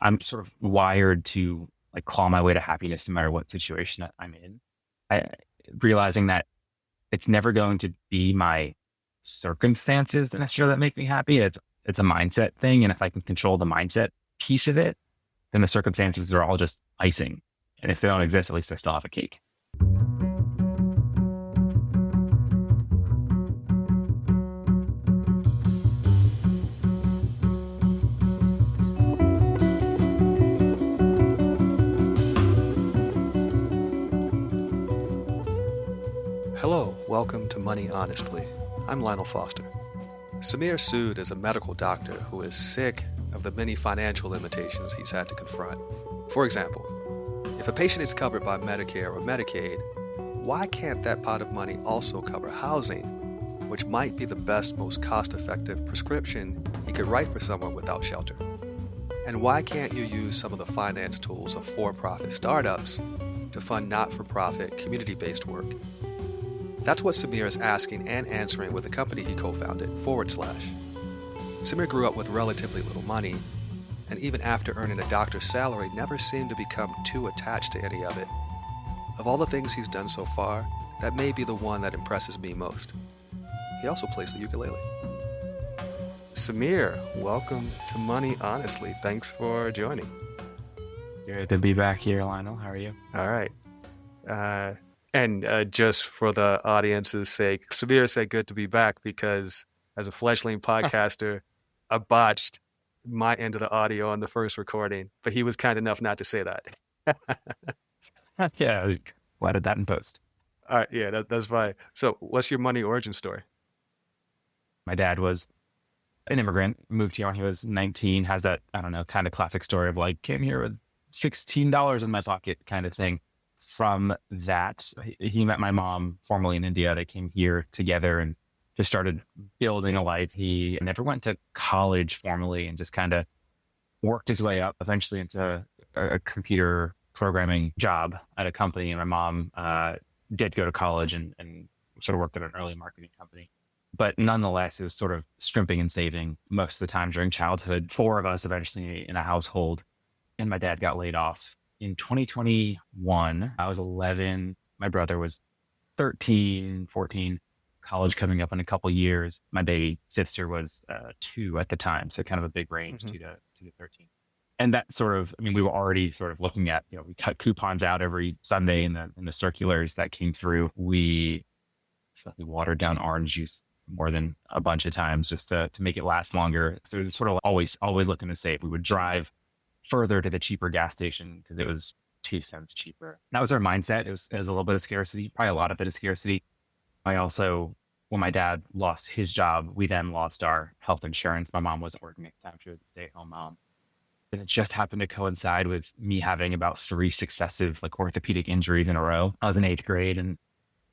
I'm sort of wired to like claw my way to happiness no matter what situation that I'm in. I realizing that it's never going to be my circumstances that necessarily that make me happy. It's a mindset thing. And if I can control the mindset piece of it, then the circumstances are all just icing. And if they don't exist, at least I still have a cake. Hello, welcome to Money Honestly. I'm Lionel Foster. Sood is a medical doctor who is sick of the many financial limitations he's had to confront. For example, if a patient is covered by Medicare or Medicaid, why can't that pot of money also cover housing, which might be the best, most cost-effective prescription he could write for someone without shelter? And why can't you use some of the finance tools of for-profit startups to fund not-for-profit, community-based work? That's what Samir is asking and answering with the company he co-founded, FwdSlash. Samir grew up with relatively little money, and even after earning a doctor's salary, never seemed to become too attached to any of it. Of all the things he's done so far, that may be the one that impresses me most. He also plays the ukulele. Samir, welcome to Money Honestly. Thanks for joining. Good to be back here, Lionel. How are you? All right. And just for the audience's sake, Samir said good to be back because as a fledgling podcaster, I botched my end of the audio on the first recording, but he was kind enough not to say that. Yeah, we'll edit that in post. All right, yeah, that's fine. So what's your money origin story? My dad was an immigrant, moved here when he was 19, has that, I don't know, kind of classic story of like, came here with $16 in my pocket kind of thing. From that, he met my mom formerly in India. They came here together and just started building a life. He never went to college formally and just kind of worked his way up eventually into a computer programming job at a company. And my mom did go to college and sort of worked at an early marketing company. But nonetheless, it was sort of scrimping and saving most of the time during childhood. 4 of us eventually in a household, and my dad got laid off. In 2021, I was 11. My brother was 13, 14, college coming up in a couple years. My baby sister was 2 at the time. So kind of a big range, 2 to 13. And that sort of, I mean, we were already sort of looking at, we cut coupons out every Sunday in the circulars that came through. We watered down orange juice more than a bunch of times just to make it last longer. So it was sort of always looking to save. We would drive further to the cheaper gas station because it was 2 cents cheaper. That was our mindset. It was a little bit of scarcity, probably a lot of bit of scarcity. I also, when my dad lost his job, we then lost our health insurance. My mom wasn't working at the time. She was a stay-at-home mom. And it just happened to coincide with me having about 3 successive orthopedic injuries in a row. I was in 8th grade and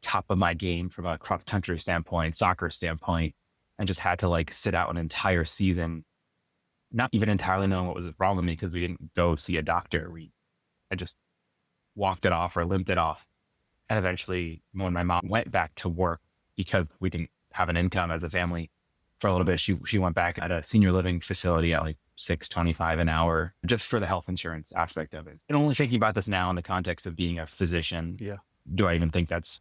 top of my game from a cross-country standpoint, soccer standpoint, and just had to sit out an entire season not even entirely knowing what was wrong with me because we didn't go see a doctor. I just walked it off or limped it off. And eventually when my mom went back to work because we didn't have an income as a family for a little bit, she went back at a senior living facility at $6.25 an hour just for the health insurance aspect of it. And only thinking about this now in the context of being a physician, do I even think that's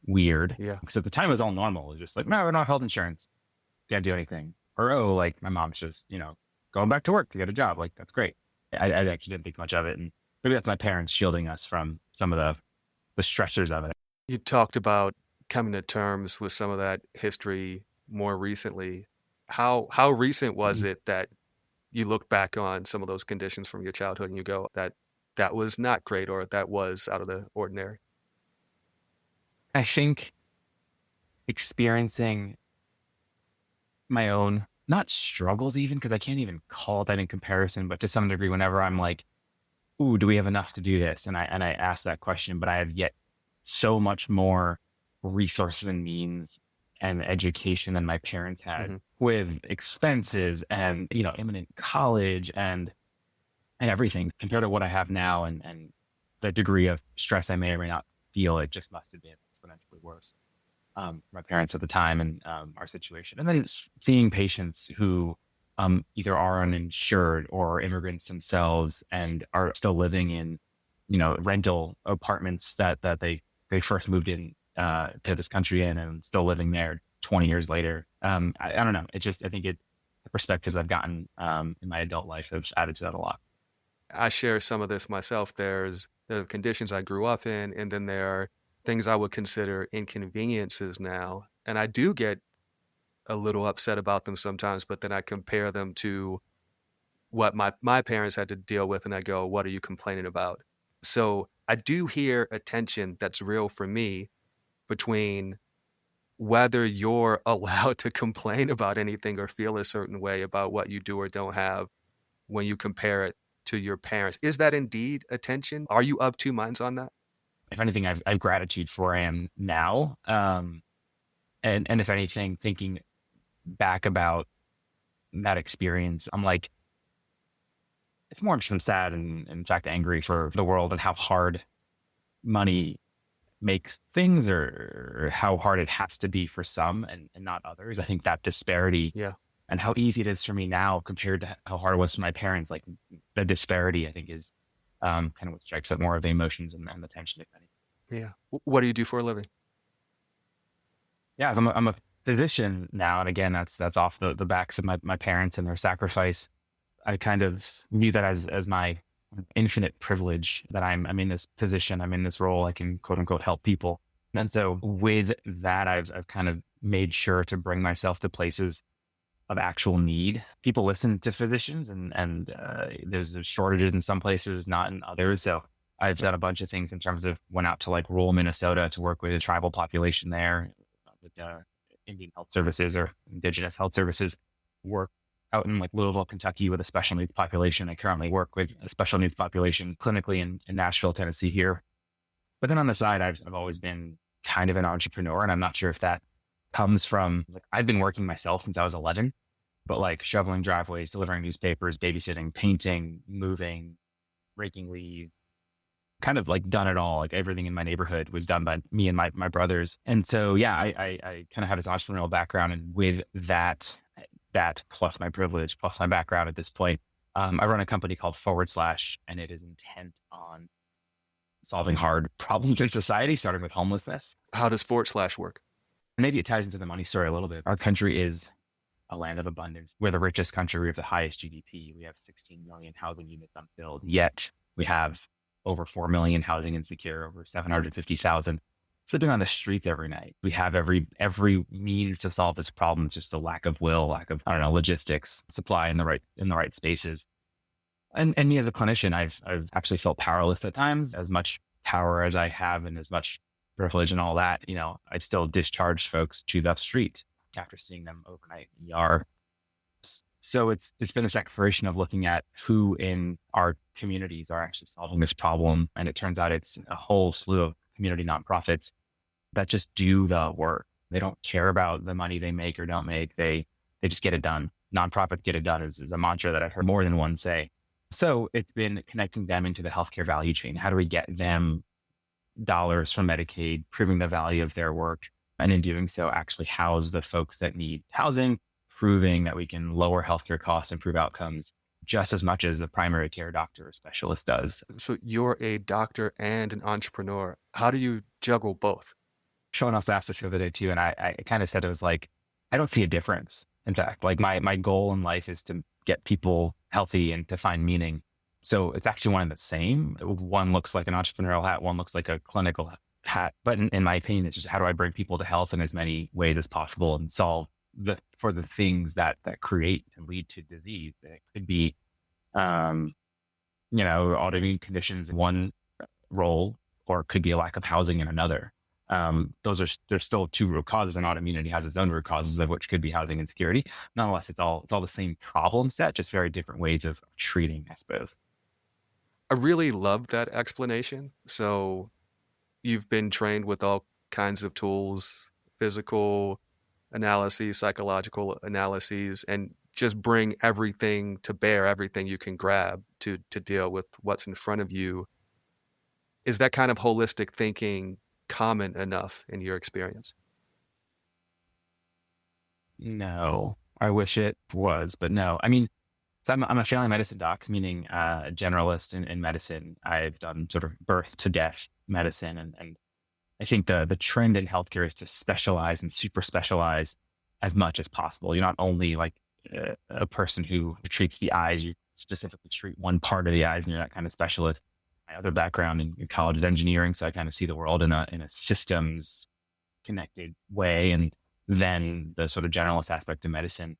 weird? Yeah. Because at the time it was all normal. It was just no, we're not health insurance. Can't do anything. Or, my mom's just, going back to work to get a job. That's great. I actually didn't think much of it. And maybe that's my parents shielding us from some of the stressors of it. You talked about coming to terms with some of that history more recently. How recent was it that you look back on some of those conditions from your childhood and you go, that was not great or that was out of the ordinary? I think experiencing my own not struggles even, because I can't even call that in comparison, but to some degree, whenever I'm like, ooh, do we have enough to do this? And I ask that question, but I have yet so much more resources and means and education than my parents had with expenses and, imminent college and everything compared to what I have now and the degree of stress I may or may not feel. It just must have been exponentially worse. My parents at the time and our situation. And then seeing patients who either are uninsured or immigrants themselves and are still living in, rental apartments that they first moved in to this country in and still living there 20 years later. I don't know. I think the perspectives I've gotten in my adult life have added to that a lot. I share some of this myself. There are the conditions I grew up in, and then there are things I would consider inconveniences now. And I do get a little upset about them sometimes, but then I compare them to what my parents had to deal with, and I go, what are you complaining about? So I do hear a tension that's real for me between whether you're allowed to complain about anything or feel a certain way about what you do or don't have when you compare it to your parents. Is that indeed a tension? Are you of two minds on that? If anything, I've gratitude for where I am now. And if anything, thinking back about that experience, I'm like, it's more just sad and in fact angry for the world and how hard money makes things or how hard it has to be for some and not others. I think that disparity Yeah. and how easy it is for me now compared to how hard it was for my parents, like the disparity, I think is kind of what strikes up more of the emotions and the tension, if any. Yeah. What do you do for a living? Yeah, I'm a physician now. And again, that's off the backs of my parents and their sacrifice. I kind of view that as my infinite privilege that I'm in this position, I'm in this role, I can quote unquote help people. And so with that, I've kind of made sure to bring myself to places of actual need. People listen to physicians and there's a shortage in some places, not in others. So I've done a bunch of things in terms of went out to like rural Minnesota to work with a tribal population there with Indian health services or indigenous health services, work out in like Louisville, Kentucky with a special needs population. I currently work with a special needs population clinically in Nashville, Tennessee here. But then on the side, I've always been kind of an entrepreneur. And I'm not sure if that comes from, like, I've been working myself since I was 11, but like shoveling driveways, delivering newspapers, babysitting, painting, moving, raking leaves, kind of like done it all. Like everything in my neighborhood was done by me and my brothers. And so, yeah, I kind of have this entrepreneurial background, and with that plus my privilege, plus my background at this point, I run a company called FwdSlash, and it is intent on solving hard problems in society, starting with homelessness. How does FwdSlash work? Maybe it ties into the money story a little bit. Our country is a land of abundance. We're the richest country. We have the highest GDP. We have 16 million housing units unfilled. Yet we have over 4 million housing insecure, over 750,000 sleeping on the streets every night. We have every means to solve this problem. It's just a lack of will, lack of, logistics, supply in the right spaces. And me as a clinician, I've actually felt powerless at times. As much power as I have and as much privilege and all that, I've still discharged folks to the street after seeing them overnight in the ER. So it's been this exploration of looking at who in our communities are actually solving this problem. And it turns out it's a whole slew of community nonprofits that just do the work. They don't care about the money they make or don't make. They just get it done. Nonprofits get it done is a mantra that I've heard more than one say. So it's been connecting them into the healthcare value chain. How do we get them dollars from Medicaid, proving the value of their work, and in doing so, actually house the folks that need housing, proving that we can lower healthcare costs, improve outcomes just as much as a primary care doctor or specialist does. So you're a doctor and an entrepreneur. How do you juggle both? Sean else asked this the other day too, and I kind of said it was like, I don't see a difference. In fact, like my goal in life is to get people healthy and to find meaning. So it's actually one and the same. One looks like an entrepreneurial hat, one looks like a clinical hat. But in my opinion, it's just how do I bring people to health in as many ways as possible and solve for the things that create and lead to disease. It could be, autoimmune conditions in one role, or it could be a lack of housing in another. There's still two root causes, and autoimmunity has its own root causes, of which could be housing insecurity. Nonetheless, it's all the same problem set, just very different ways of treating, I suppose. I really love that explanation. So you've been trained with all kinds of tools, physical analyses, psychological analyses, and just bring everything to bear, everything you can grab to deal with what's in front of you. Is that kind of holistic thinking common enough in your experience? No, I wish it was, but no. I mean, so I'm a family medicine doc, meaning a generalist in medicine. I've done sort of birth to death medicine. And I think the trend in healthcare is to specialize and super specialize as much as possible. You're not only like a person who treats the eyes, you specifically treat one part of the eyes and you're that kind of specialist. My other background in college is engineering. So I kind of see the world in a systems connected way. And then the sort of generalist aspect of medicine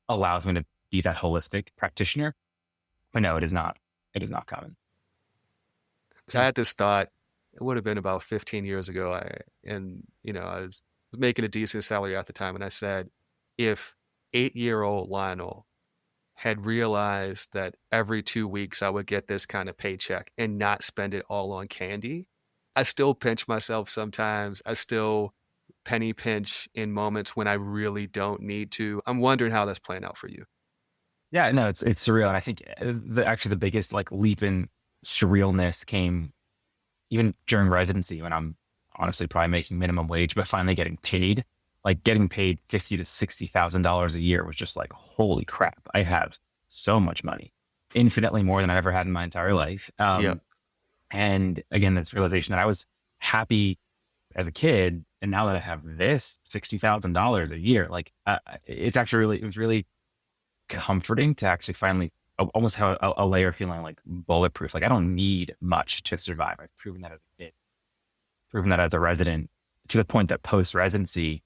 allows me to be that holistic practitioner. But no, it is not. It is not common. So I had this thought, it would have been about 15 years ago. I was making a decent salary at the time. And I said, if 8-year-old Lionel had realized that every 2 weeks I would get this kind of paycheck and not spend it all on candy, I still pinch myself sometimes. I still penny pinch in moments when I really don't need to. I'm wondering how that's playing out for you. Yeah, no, it's surreal. And I think actually the biggest like leap in surrealness came even during residency when I'm honestly probably making minimum wage, but finally getting paid. Like getting paid $50,000 to $60,000 a year was just like, holy crap, I have so much money, infinitely more than I ever had in my entire life. And again, this realization that I was happy as a kid, and now that I have this $60,000 a year, like it was really comforting to actually finally almost have a layer of feeling like bulletproof. Like I don't need much to survive. I've proven that as a kid, proven that as a resident, to the point that post residency,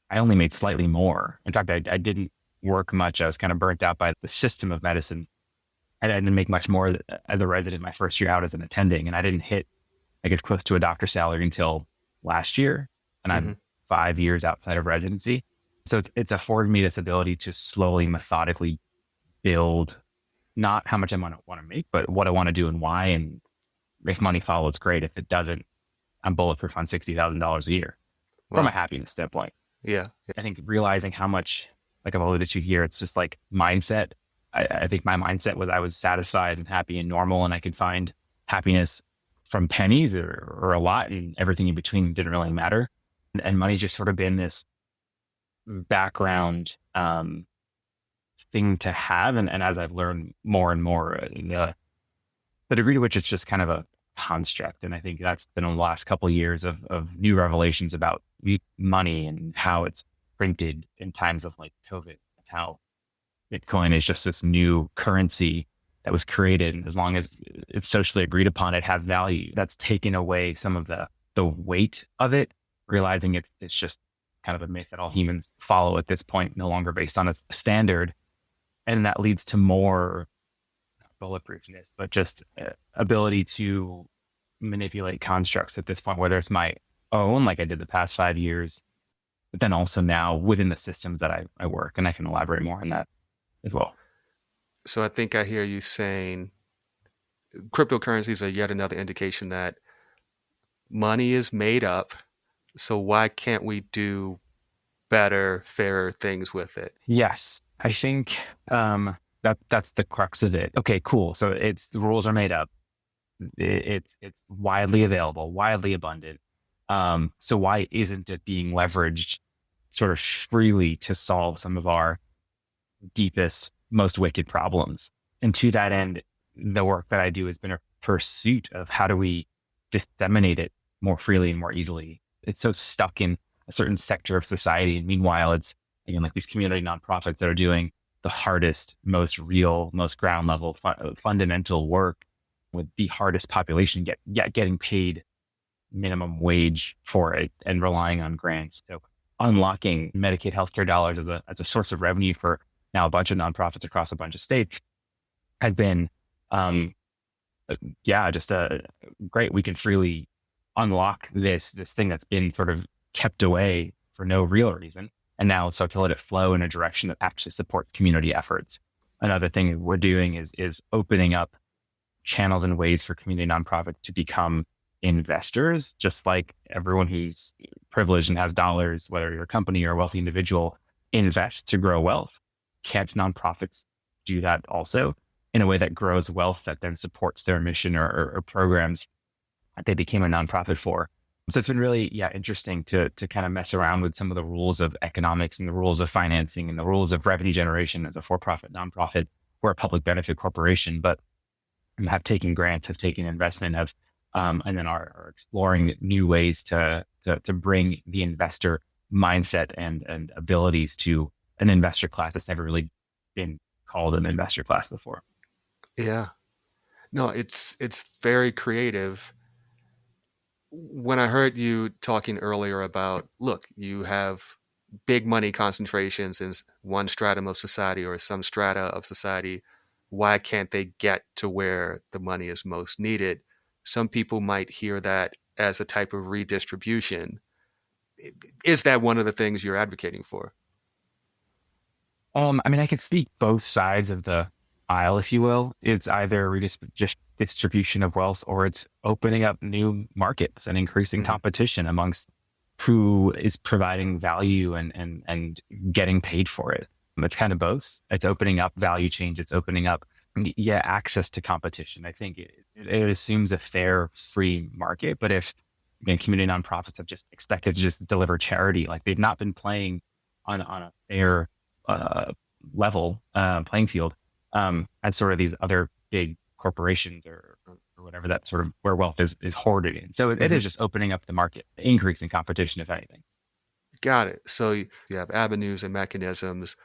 I only made slightly more. In fact, I didn't work much. I was kind of burnt out by the system of medicine. And I didn't make much more as a resident my first year out as an attending. And I didn't hit, I guess, close to a doctor's salary until last year. And I'm 5 years outside of residency. So it's afforded me this ability to slowly, methodically build not how much I want to make, but what I want to do and why. And if money follows, great. If it doesn't, I'm bulletproof on $60,000 a year from a happiness standpoint. Yeah. I think realizing how much, like I've alluded to here, it's just like mindset. I think my mindset was I was satisfied and happy and normal, and I could find happiness from pennies or a lot, and everything in between didn't really matter. And money's just sort of been this background thing to have. And as I've learned more and more, the degree to which it's just kind of a construct. And I think that's been in the last couple of years of new revelations about money and how it's printed in times of like COVID, how Bitcoin is just this new currency that was created. And as long as it's socially agreed upon, it has value. That's taken away some of the weight of it, realizing it's just kind of a myth that all humans follow at this point, no longer based on a standard. And that leads to more bulletproofness, but just ability to manipulate constructs at this point, whether it's my own, like I did the past 5 years, but then also now within the systems that I work. And I can elaborate more on that as well. So I think I hear you saying cryptocurrencies are yet another indication that money is made up. So why can't we do better, fairer things with it? Yes, I think that's the crux of it. Okay, cool. So the rules are made up. It's widely available, widely abundant. So why isn't it being leveraged sort of freely to solve some of our deepest, most wicked problems? And to that end, the work that I do has been a pursuit of how do we disseminate it more freely and more easily. It's so stuck in a certain sector of society. And meanwhile, it's, again, like these community nonprofits that are doing the hardest, most real, most ground level, fundamental work with the hardest population, getting paid minimum wage for it and relying on grants. So unlocking Medicaid healthcare dollars as a source of revenue for now a bunch of nonprofits across a bunch of states has been, just great. We can freely unlock this thing that's been sort of kept away for no real reason, and now start to let it flow in a direction that actually supports community efforts. Another thing we're doing is opening up channels and ways for community nonprofits to become investors, just like everyone who's privileged and has dollars, whether you're a company or a wealthy individual, invests to grow wealth. Can't nonprofits do that also in a way that grows wealth that then supports their mission or programs that they became a nonprofit for? So it's been really, interesting to kind of mess around with some of the rules of economics and the rules of financing and the rules of revenue generation as a for-profit nonprofit or a public benefit corporation. But have taken grants, have taken investment, and then are exploring new ways to bring the investor mindset and abilities to an investor class that's never really been called an investor class before. Yeah. No, it's very creative. When I heard you talking earlier about, look, you have big money concentrations in one stratum of society or some strata of society, why can't they get to where the money is most needed? Some people might hear that as a type of redistribution. Is that one of the things you're advocating for? I mean, I could see both sides of the aisle, if you will. It's either just distribution of wealth, or it's opening up new markets and increasing Mm-hmm. competition amongst who is providing value and getting paid for it. It's kind of both. It's opening up value change. It's opening up, access to competition. I think it assumes a fair, free market. But if community nonprofits have just expected to just deliver charity, like they've not been playing on a fair level playing field, as sort of these other big corporations or whatever, that sort of where wealth is hoarded in. So it is just opening up the market, increasing competition, if anything. Got it. So you have avenues and mechanisms,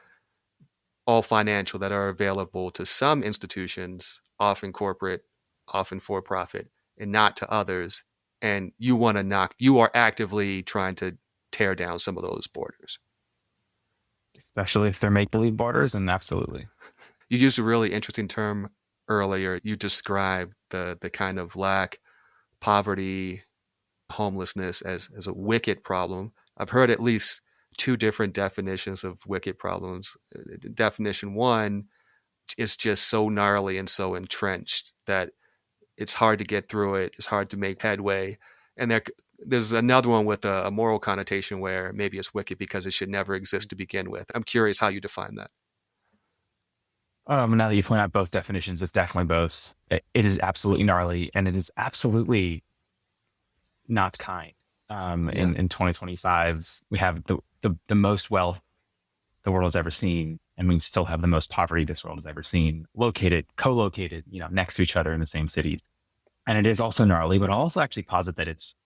all financial, that are available to some institutions, often corporate, often for profit, and not to others. And you are actively trying to tear down some of those borders. Especially if they're make-believe borders, and absolutely. You used a really interesting term earlier. You described the kind of lack, poverty, homelessness as a wicked problem. I've heard at least two different definitions of wicked problems. Definition one is just so gnarly and so entrenched that it's hard to get through it. It's hard to make headway. And there's another one with a moral connotation where maybe it's wicked because it should never exist to begin with. I'm curious how you define that. Now that you point out both definitions, it's definitely both. It is absolutely gnarly, and it is absolutely not kind. In 2025, we have the most wealth the world has ever seen, and we still have the most poverty this world has ever seen, co-located, next to each other in the same cities. And it is also gnarly, but I'll also actually posit that it's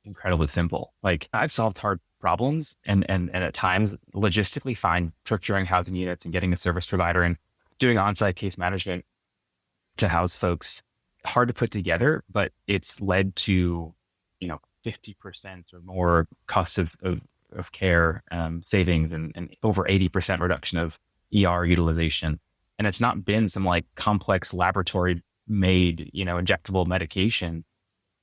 incredibly simple. Like, I've solved hard problems and at times logistically fine procuring housing units and getting a service provider and doing on-site case management to house folks. Hard to put together, but it's led to, 50% or more cost of care savings and over 80% reduction of ER utilization. And it's not been some like complex laboratory made, injectable medication.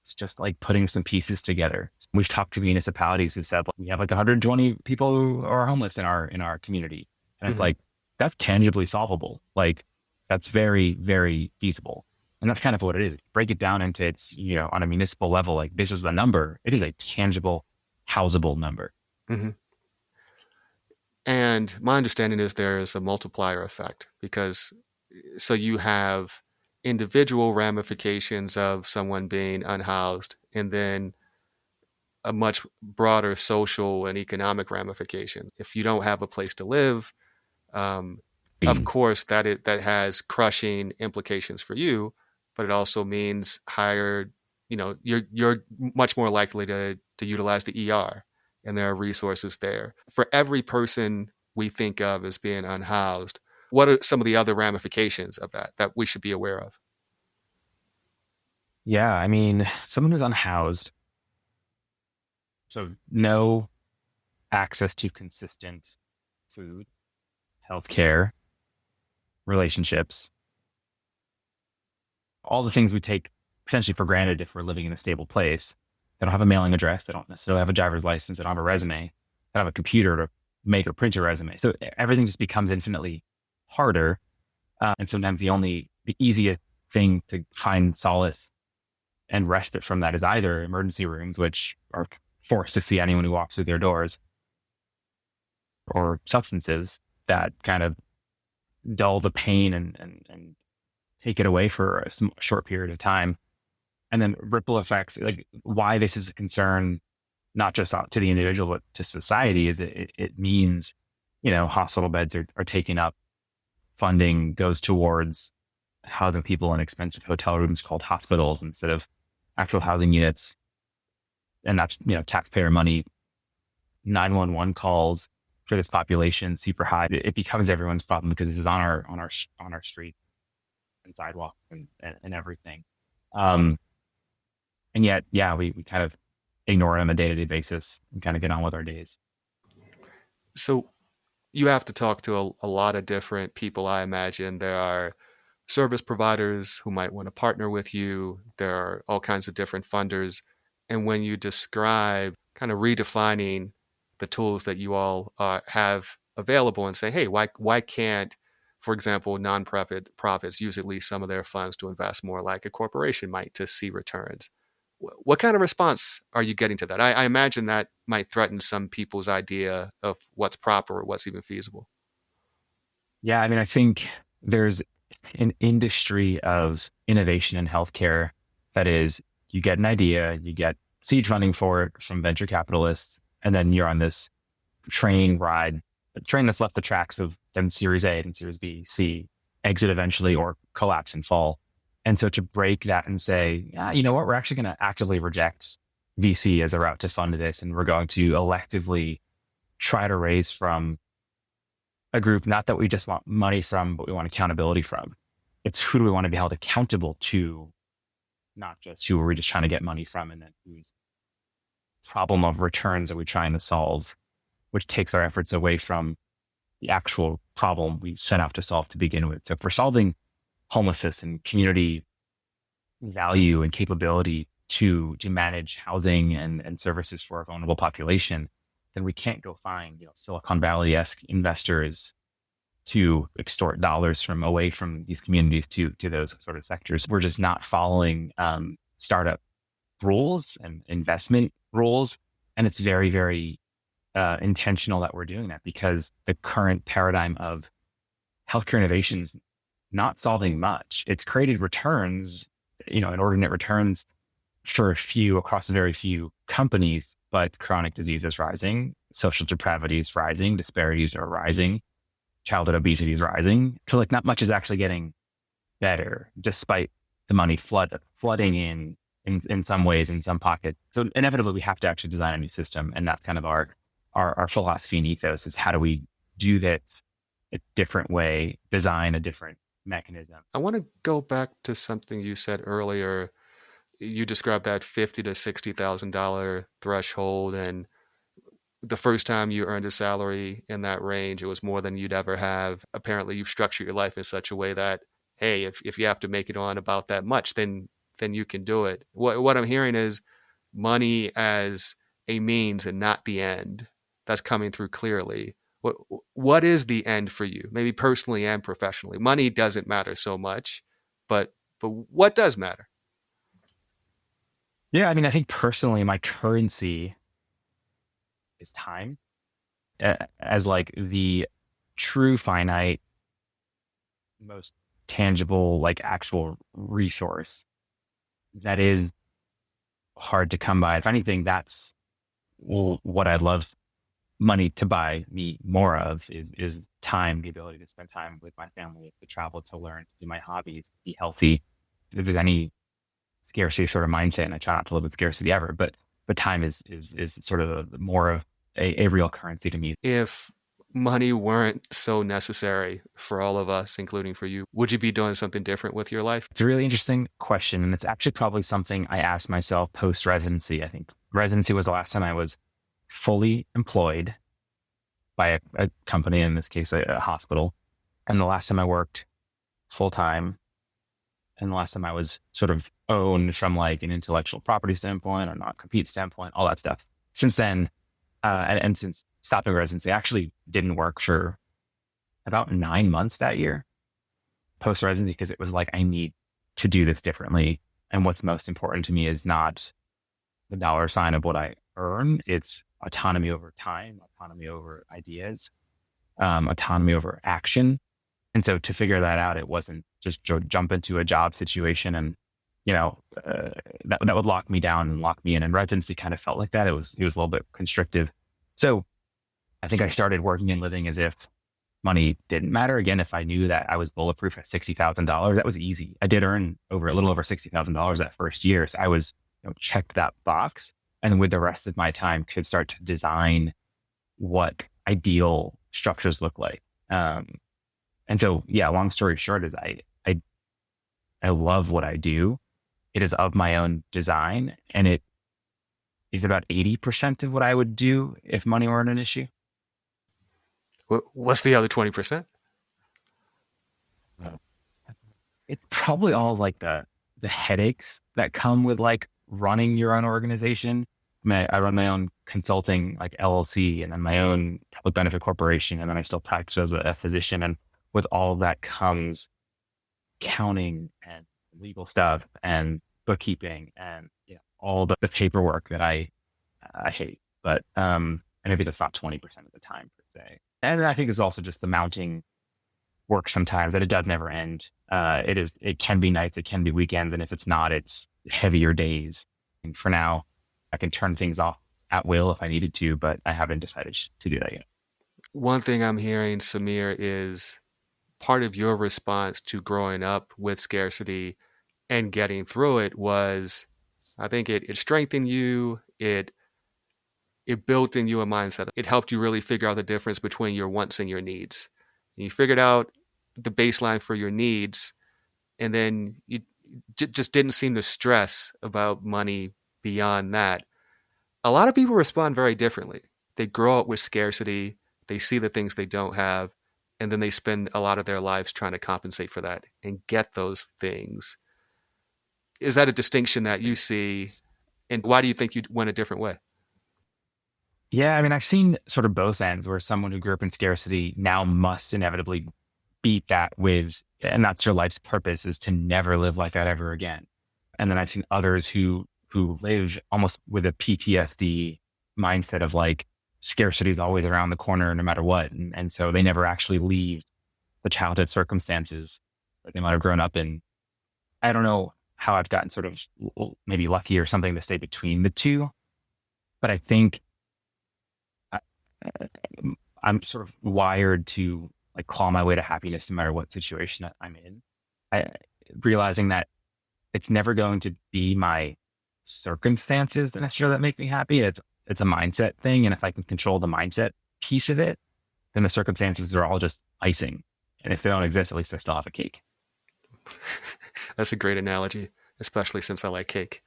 It's just like putting some pieces together. We've talked to municipalities who said, we have like 120 people who are homeless in our community. And it's like, that's tangibly solvable. Like, that's very, very feasible. And that's kind of what it is. Break it down into its, on a municipal level, like this is the number. It is a tangible, housable number. Mm-hmm. And my understanding is there is a multiplier effect because so you have individual ramifications of someone being unhoused and then a much broader social and economic ramification. If you don't have a place to live, of course, that has crushing implications for you, but it also means higher, you're much more likely to utilize the ER, and there are resources there. For every person we think of as being unhoused, what are some of the other ramifications of that we should be aware of? Yeah, I mean, someone who's unhoused, so no access to consistent food, healthcare, relationships, all the things we take potentially for granted if we're living in a stable place. They don't have a mailing address. They don't necessarily have a driver's license. They don't have a resume. They don't have a computer to make or print a resume. So everything just becomes infinitely harder. And sometimes the easiest thing to find solace and respite from that is either emergency rooms, which are forced to see anyone who walks through their doors, or substances that kind of dull the pain and take it away for a short period of time. And then ripple effects, like why this is a concern, not just to the individual, but to society, is it means, hospital beds are taken up, funding goes towards housing people in expensive hotel rooms called hospitals instead of actual housing units. And that's, taxpayer money. 911 calls for this population super high. It becomes everyone's problem because this is on our street and sidewalk and everything. And yet, we kind of ignore it on a day-to-day basis and kind of get on with our days. So you have to talk to a lot of different people, I imagine. There are service providers who might want to partner with you. There are all kinds of different funders. And when you describe kind of redefining the tools that you all have available and say, hey, why can't, for example, profits use at least some of their funds to invest more like a corporation might to see returns? What kind of response are you getting to that? I imagine that might threaten some people's idea of what's proper or what's even feasible. Yeah, I mean, I think there's an industry of innovation in healthcare that is, you get an idea, you get seed funding for it from venture capitalists, and then you're on this train that's left the tracks of then Series A and Series B, C, exit eventually or collapse and fall. And so to break that and say, you know what, we're actually going to actively reject VC as a route to fund this. And we're going to electively try to raise from a group, not that we just want money from, but we want accountability from. It's who do we want to be held accountable to, not just who are we just trying to get money from, and then whose problem of returns are we trying to solve, which takes our efforts away from the actual problem we set out to solve to begin with. So if we're solving homelessness and community value and capability to manage housing and services for a vulnerable population, then we can't go find, Silicon Valley-esque investors to extort dollars away from these communities to those sort of sectors. We're just not following startup rules and investment rules. And it's very, very intentional that we're doing that, because the current paradigm of healthcare innovations not solving much. It's created returns, inordinate returns for a few across a very few companies, but chronic disease is rising, social depravity is rising, disparities are rising, childhood obesity is rising. So not much is actually getting better, despite the money flooding in some ways, in some pockets. So inevitably we have to actually design a new system. And that's kind of our philosophy and ethos, is how do we do that a different way, design a different mechanism. I want to go back to something you said earlier. You described that $50,000 to $60,000 threshold, and the first time you earned a salary in that range, it was more than you'd ever have. Apparently, you've structured your life in such a way that, hey, if you have to make it on about that much, then you can do it. What I'm hearing is money as a means and not the end. That's coming through clearly. What is the end for you, maybe personally and professionally? Money doesn't matter so much, but what does matter? Yeah, I mean, I think personally, my currency is time, as the true finite, most tangible, actual resource that is hard to come by. If anything, that's what I'd love money to buy me more of is time, the ability to spend time with my family, to travel, to learn, to do my hobbies, to be healthy. If there's any scarcity sort of mindset, and I try not to live with scarcity ever, but time is sort of more of a real currency to me. If money weren't so necessary for all of us, including for you, would you be doing something different with your life? It's a really interesting question. And it's actually probably something I asked myself post-residency. I think residency was the last time I was fully employed by a company, in this case, a hospital. And the last time I worked full-time, and the last time I was sort of owned from an intellectual property standpoint or not compete standpoint, all that stuff. Since then, and since stopping residency, I actually didn't work for about 9 months that year post-residency, because it was I need to do this differently. And what's most important to me is not the dollar sign of what I earn. It's autonomy over time, autonomy over ideas, autonomy over action. And so to figure that out, it wasn't just jump into a job situation and that would lock me down and lock me in. And residency kind of felt like that. It was a little bit constrictive. So I think I started working and living as if money didn't matter. Again, if I knew that I was bulletproof at $60,000, that was easy. I did earn a little over $60,000 that first year. So I was, checked that box, and with the rest of my time could start to design what ideal structures look like. And so, yeah, long story short is I love what I do. It is of my own design, and it is about 80% of what I would do if money weren't an issue. What's the other 20%? It's probably all like the headaches that come with like running your own organization. I run my own consulting like LLC, and then my own public benefit corporation, and then I still practice as a physician. And with all of that comes counting and legal stuff and bookkeeping and all the paperwork that I hate. But and maybe that's not 20% of the time per se. And I think it's also just the mounting work sometimes that it does never end. It can be nights, it can be weekends, and if it's not, it's heavier days. And for now, I can turn things off at will if I needed to, but I haven't decided to do that yet. One thing I'm hearing, Samir, is part of your response to growing up with scarcity and getting through it was, I think it strengthened you. It built in you a mindset. It helped you really figure out the difference between your wants and your needs. And you figured out the baseline for your needs, and then you just didn't seem to stress about money beyond that. A lot of people respond very differently. They grow up with scarcity. They see the things they don't have, and then they spend a lot of their lives trying to compensate for that and get those things. Is that a distinction that you see? And why do you think you went a different way? Yeah, I mean, I've seen sort of both ends where someone who grew up in scarcity now must inevitably beat that with, and that's their life's purpose, is to never live like that ever again. And then I've seen others who live almost with a PTSD mindset of like scarcity is always around the corner no matter what. And so they never actually leave the childhood circumstances that they might have grown up in. I don't know how I've gotten sort of maybe lucky or something to stay between the two, but I think I'm sort of wired to like claw my way to happiness no matter what situation I'm in. Realizing that it's never going to be my circumstances that necessarily that make me happy. It's a mindset thing. And if I can control the mindset piece of it, then the circumstances are all just icing. And if they don't exist, at least I still have a cake. That's a great analogy, especially since I like cake.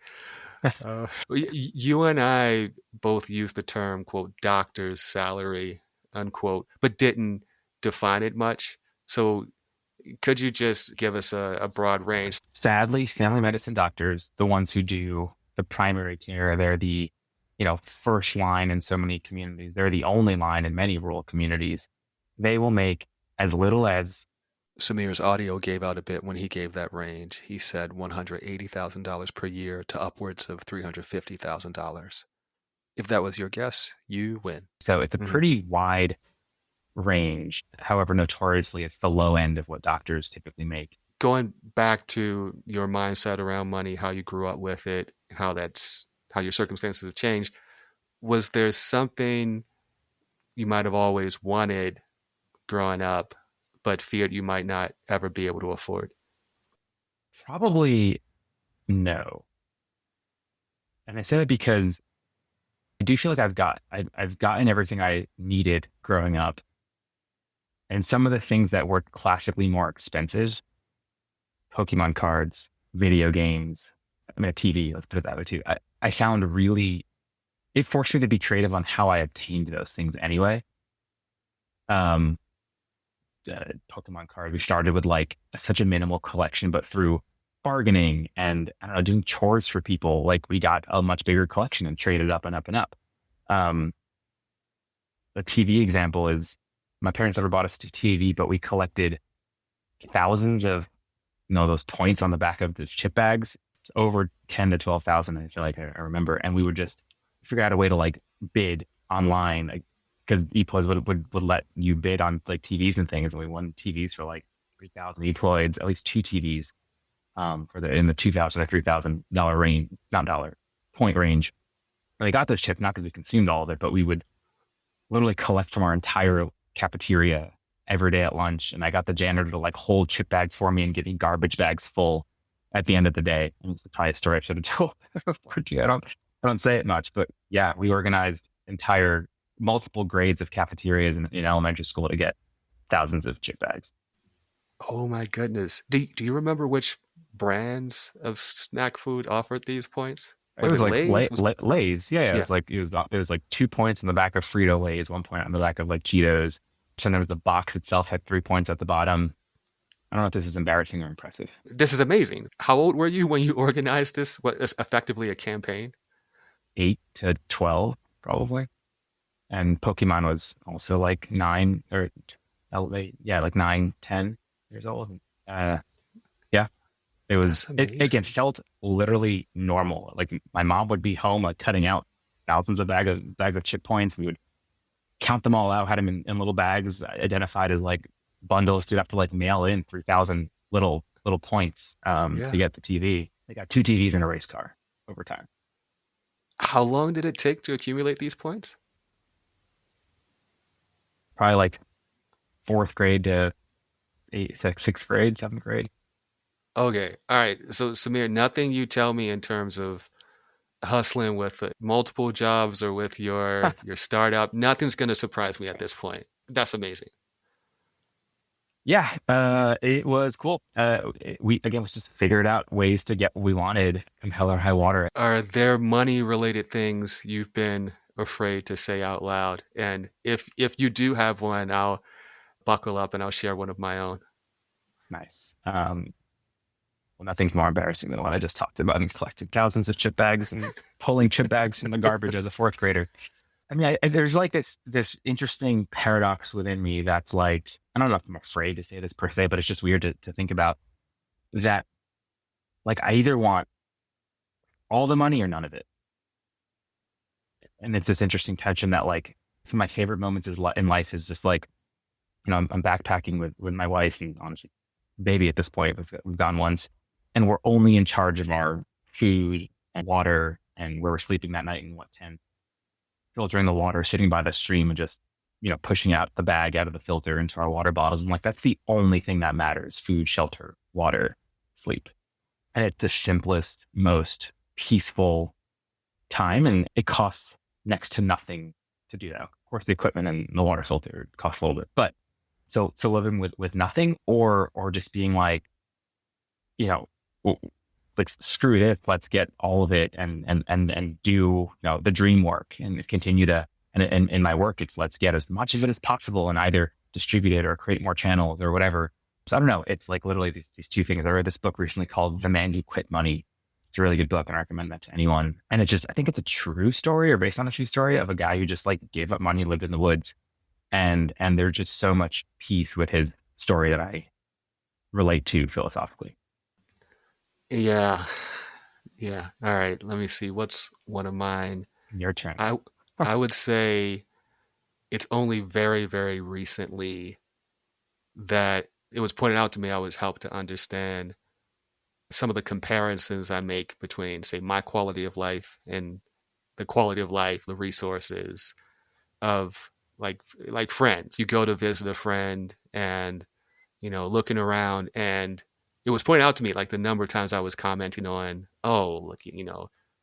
You and I both use the term, quote, doctor's salary, unquote, but didn't define it much. So could you just give us a broad range? Sadly, family medicine doctors, the ones who do the primary care, they're the first line in so many communities. They're the only line in many rural communities. They will make as little as... Samir's audio gave out a bit when he gave that range. He said $180,000 per year to upwards of $350,000. If that was your guess, you win. So it's a pretty wide range. However, notoriously, it's the low end of what doctors typically make. Going back to your mindset around money, how you grew up with it, how your circumstances have changed, was there something you might have always wanted growing up, but feared you might not ever be able to afford? Probably no. And I say that because I do feel like I've gotten everything I needed growing up. And some of the things that were classically more expensive, Pokemon cards, video games, a TV, let's put it that way too. I found it forced me to be creative on how I obtained those things anyway. Pokemon card, we started with like such a minimal collection, but through bargaining and I don't know, doing chores for people, like we got a much bigger collection and traded up and up and up. The TV example is my parents never bought us a TV, but we collected thousands of, those points on the back of the chip bags. It's over 10 to 12,000. I feel like I remember. And we would just figure out a way to like bid online, like, because ePloids would let you bid on like TVs and things. And we won TVs for like 3,000 ePloids, at least 2 TVs. for in the $2,000 to $3,000 range, not dollar point range. And they got those chips not because we consumed all of it, but we would literally collect from our entire cafeteria every day at lunch. And I got the janitor to like hold chip bags for me and give me garbage bags full at the end of the day. And it's probably a story I should have told before. I don't say it much, but yeah, we organized entire multiple grades of cafeterias in elementary school to get thousands of chip bags. Oh my goodness. Do you remember which brands of snack food offered these points? It Was was it like Lay's? Lay's. Yeah. Yeah. It was like 2 points in the back of Frito Lay's, 1 point on the back of like Cheetos. Sometimes the box itself had 3 points at the bottom. I don't know if this is embarrassing or impressive. This is amazing. How old were you when you organized this? What is effectively a campaign? 8 to 12, probably. And Pokemon was also like 9 or like 9, 10 years old. Yeah, it was, That's amazing. again, felt literally normal. Like my mom would be home, like cutting out thousands of bags of chip points. We would count them all out, had them in little bags, identified as like bundles. You'd have to like mail in 3,000 little points to get the TV. They got 2 TVs and a race car over time. How long did it take to accumulate these points? Probably like 4th grade to 6th grade, 7th grade. Okay. All right. So Samir, nothing you tell me in terms of hustling with multiple jobs or with your startup, nothing's going to surprise me at this point. That's amazing. Yeah, it was cool. We just figured out ways to get what we wanted, come hell or high water. Are there money related things you've been afraid to say out loud? And if you do have one, I'll buckle up and I'll share one of my own. Nice. Well, nothing's more embarrassing than what I just talked about and collecting thousands of chip bags and pulling chip bags from the garbage as a 4th grader. I mean, there's like this interesting paradox within me that's like, I don't know if I'm afraid to say this per se, but it's just weird to think about that. Like I either want all the money or none of it. And it's this interesting tension that like some of my favorite moments in life is just like, I'm backpacking with my wife and honestly, baby at this point, we've gone once and we're only in charge of our food and water and where we're sleeping that night in what tent. Filtering the water, sitting by the stream and just, pushing out the bag out of the filter into our water bottles. I'm like, that's the only thing that matters: food, shelter, water, sleep. And it's the simplest, most peaceful time. And it costs next to nothing to do that. Of course, the equipment and the water filter costs a little bit, but so living with nothing or just being like, like screw this, let's get all of it and do the dream work and continue to and in my work it's let's get as much of it as possible and either distribute it or create more channels or whatever. So I don't know, it's like literally these two things. I read this book recently called The Man Who Quit Money. It's a really good book and I recommend that to anyone. And I think it's a true story or based on a true story of a guy who just like gave up money, lived in the woods, and there's just so much peace with his story that I relate to philosophically. Yeah. Yeah. All right. Let me see. What's one of mine? Your turn. I would say it's only very, very recently that it was pointed out to me. I was helped to understand some of the comparisons I make between, say, my quality of life and the quality of life, the resources of like friends. You go to visit a friend and, looking around, and it was pointed out to me like the number of times I was commenting on, oh, look,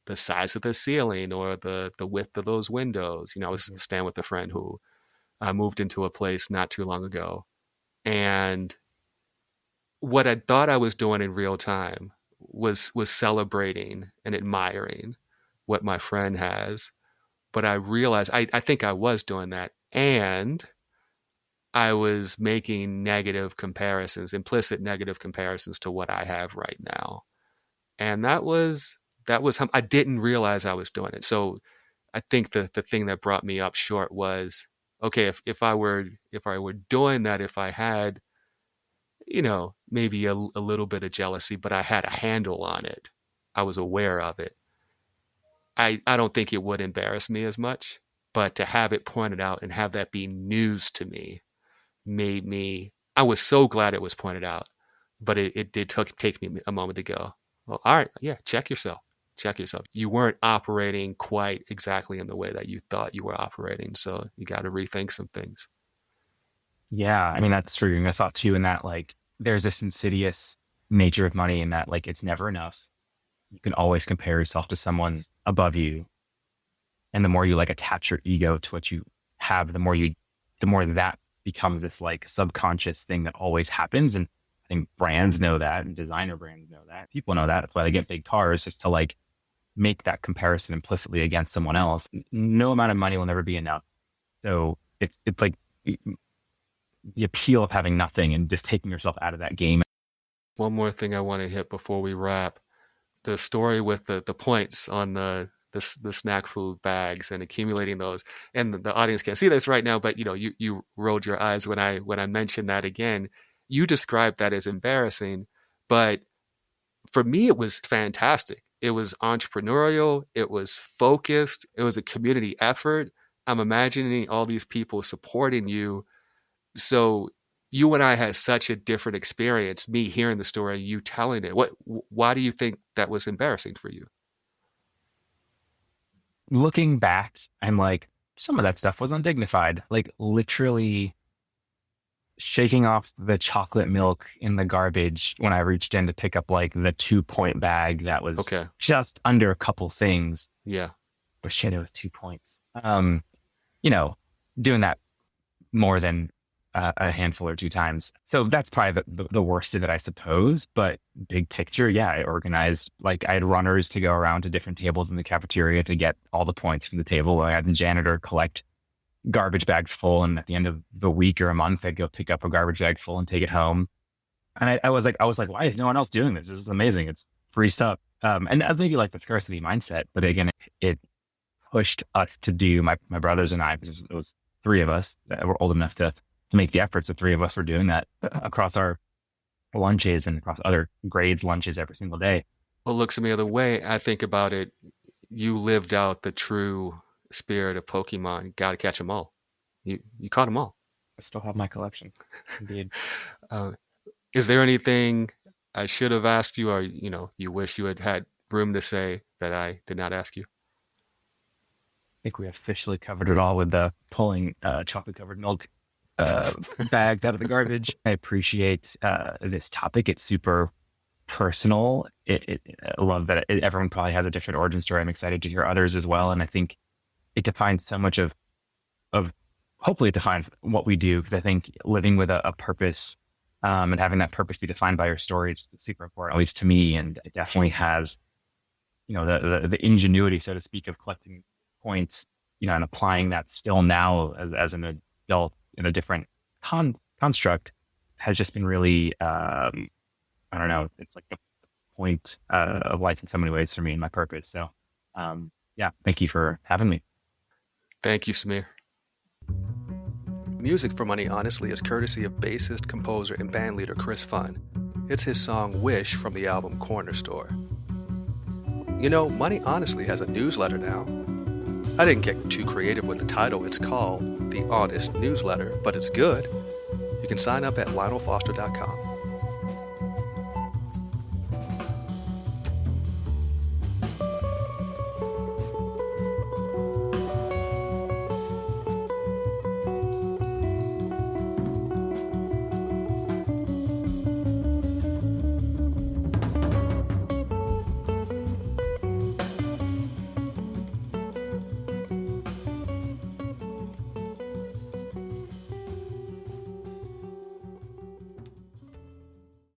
the size of the ceiling or the width of those windows. I was staying with a friend who moved into a place not too long ago. And what I thought I was doing in real time was celebrating and admiring what my friend has. But I realized I think I was doing that. And I was making negative comparisons, implicit negative comparisons to what I have right now. And that was I didn't realize I was doing it. So I think the thing that brought me up short was, okay, if I were doing that, if I had, maybe a little bit of jealousy, but I had a handle on it, I was aware of it, I don't think it would embarrass me as much. But to have it pointed out and have that be news to me I was so glad it was pointed out, but it did take me a moment to go, well, all right, yeah, check yourself. You weren't operating quite exactly in the way that you thought you were operating. So you got to rethink some things. Yeah, I mean, that's true. And I thought too, in that like, there's this insidious nature of money in that like, it's never enough. You can always compare yourself to someone above you. And the more you like attach your ego to what you have, the more that becomes this like subconscious thing that always happens. And I think brands know that, and designer brands know that. People know that. That's why they get big cars, just to like make that comparison implicitly against someone else. No amount of money will never be enough. So it's like the appeal of having nothing and just taking yourself out of that game. One more thing I want to hit before we wrap. The story with the points on the snack food bags and accumulating those. And the audience can't see this right now, but you rolled your eyes when I mentioned that again. You described that as embarrassing, but for me, it was fantastic. It was entrepreneurial. It was focused. It was a community effort. I'm imagining all these people supporting you. So you and I had such a different experience, me hearing the story, you telling it. Why do you think that was embarrassing for you? Looking back, I'm like, some of that stuff was undignified. Like literally shaking off the chocolate milk in the garbage when I reached in to pick up like the 2-point bag that was Okay. just under a couple things. Yeah. But shit, it was 2 points. Doing that more than a handful or 2 times. So that's probably the worst of it, I suppose. But big picture, yeah, I organized, like I had runners to go around to different tables in the cafeteria to get all the points from the table. I had the janitor collect garbage bags full, and at the end of the week or a month, I'd go pick up a garbage bag full and take it home. And I was like, why is no one else doing this? This is amazing. It's free stuff. And that's maybe like the scarcity mindset, but again, it pushed us to do my brothers and I, because it was 3 of us that were old enough to make the efforts. The 3 of us were doing that across our lunches and across other grades lunches every single day. Well, look, some other way I think about it, you lived out the true spirit of Pokemon. Got to catch them all. You caught them all. I still have my collection. Indeed. Is there anything I should have asked you, or you wish you had room to say that I did not ask you? I think we officially covered it all with the pulling chocolate covered milk bagged out of the garbage. I appreciate this topic. It's super personal. I love that everyone probably has a different origin story. I'm excited to hear others as well. And I think it defines so much of hopefully it defines what we do, because I think living with a purpose and having that purpose be defined by your story is super important, at least to me. And it definitely has, the ingenuity, so to speak, of collecting points, and applying that still now as an adult in a different construct has just been really, I don't know, it's like the point of life in so many ways for me and my purpose. So, yeah, thank you for having me. Thank you, Samir. Music for Money Honestly is courtesy of bassist, composer, and bandleader Chris Funn. It's his song Wish from the album Corner Store. Money Honestly has a newsletter now. I didn't get too creative with the title. It's called The Honest Newsletter, but it's good. You can sign up at lionelfoster.com.